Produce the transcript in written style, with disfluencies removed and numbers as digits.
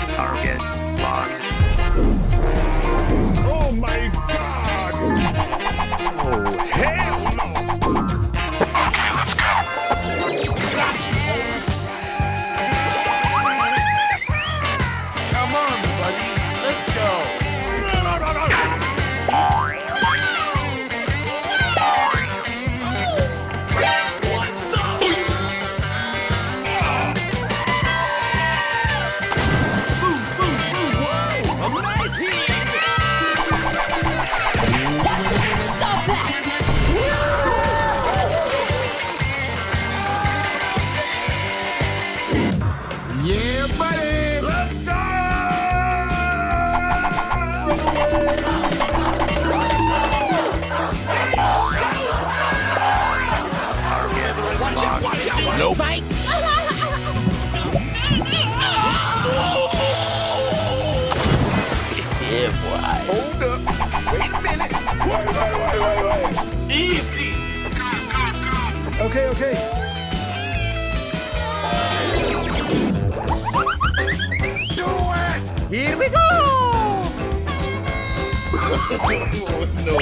Target locked. Oh my God! Oh, hell no! Okay, let's go. Come on, buddy. Let's go. Stop that! Yeah, buddy. Let's go. Target locked. Nope. Yeah, boy. Hold up. Wait a minute. Wait. Easy. Okay. Do it. Here we go. No.